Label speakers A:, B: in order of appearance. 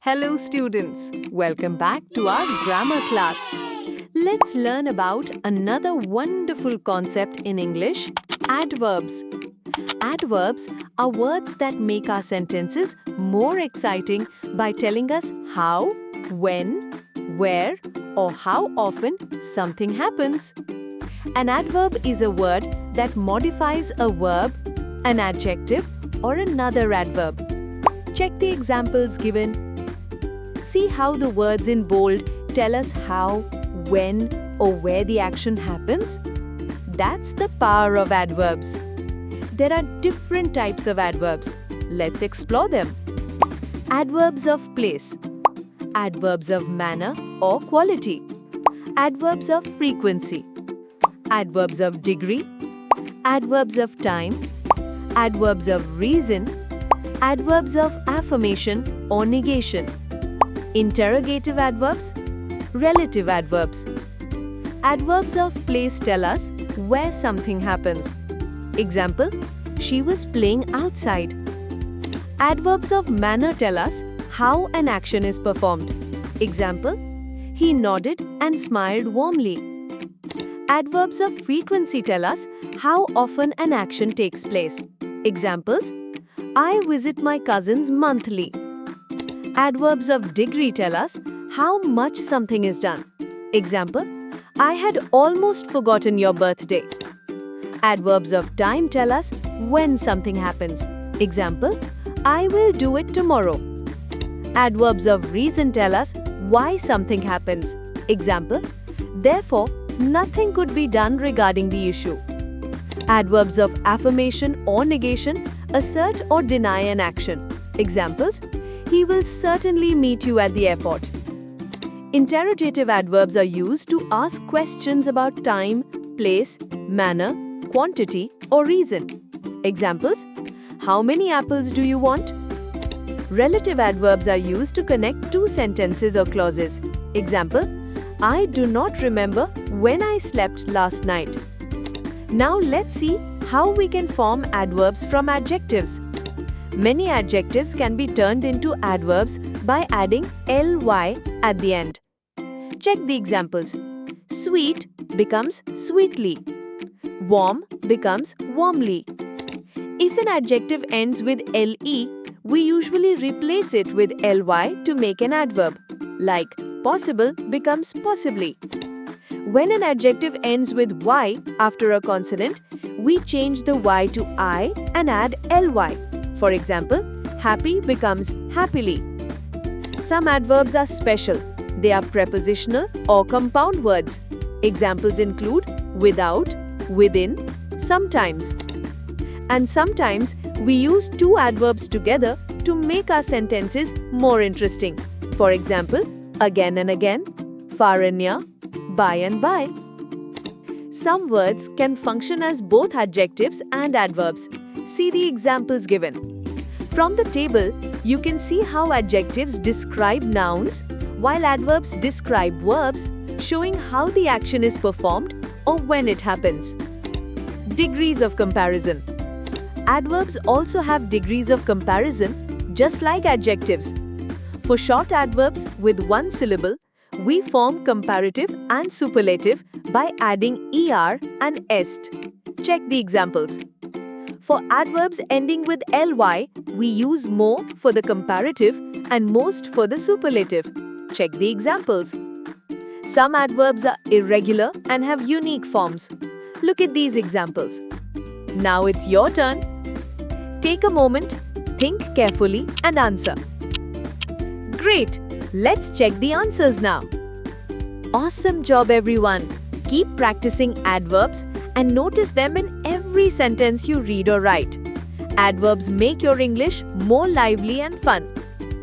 A: Hello students, welcome back to our grammar class. Let's learn about another wonderful concept in English, adverbs. Adverbs are words that make our sentences more exciting by telling us how, when, where, or how often something happens. An adverb is a word that modifies a verb, an adjective, or another adverb. Check the examples given. See how the words in bold tell us how, when, or where the action happens? That's the power of adverbs. There are different types of adverbs. Let's explore them. Adverbs of place, adverbs of manner or quality, adverbs of frequency, adverbs of degree, adverbs of time, adverbs of reason, adverbs of affirmation or negation, interrogative adverbs, relative adverbs. Adverbs of place tell us where something happens. Example, she was playing outside. Adverbs of manner tell us how an action is performed. Example, he nodded and smiled warmly. Adverbs of frequency tell us how often an action takes place. Examples, I visit my cousins monthly. Adverbs of degree tell us how much something is done. Example, I had almost forgotten your birthday. Adverbs of time tell us when something happens. Example, I will do it tomorrow. Adverbs of reason tell us why something happens. Example, therefore, nothing could be done regarding the issue. Adverbs of affirmation or negation assert or deny an action. Examples, he will certainly meet you at the airport. Interrogative adverbs are used to ask questions about time, place, manner, quantity, or reason. Examples, how many apples do you want? Relative adverbs are used to connect two sentences or clauses. Example, I do not remember when I slept last night. Now let's see how we can form adverbs from adjectives. Many adjectives can be turned into adverbs by adding ly at the end. Check the examples. Sweet becomes sweetly. Warm becomes warmly. If an adjective ends with le, we usually replace it with ly to make an adverb. Like possible becomes possibly. When an adjective ends with y after a consonant, we change the y to I and add ly. For example, happy becomes happily. Some adverbs are special. They are prepositional or compound words. Examples include without, within, sometimes. And sometimes we use two adverbs together to make our sentences more interesting. For example, again and again, far and near, by and by. Some words can function as both adjectives and adverbs. See the examples given. From the table, you can see how adjectives describe nouns, while adverbs describe verbs, showing how the action is performed or when it happens. Degrees of comparison. Adverbs also have degrees of comparison, just like adjectives. For short adverbs with one syllable, we form comparative and superlative by adding er and est. Check the examples. For adverbs ending with ly, we use more for the comparative and most for the superlative. Check the examples. Some adverbs are irregular and have unique forms. Look at these examples. Now it's your turn. Take a moment, think carefully and answer. Great! Let's check the answers now. Awesome job, everyone! Keep practicing adverbs and notice them in every sentence you read or write. Adverbs make your English more lively and fun.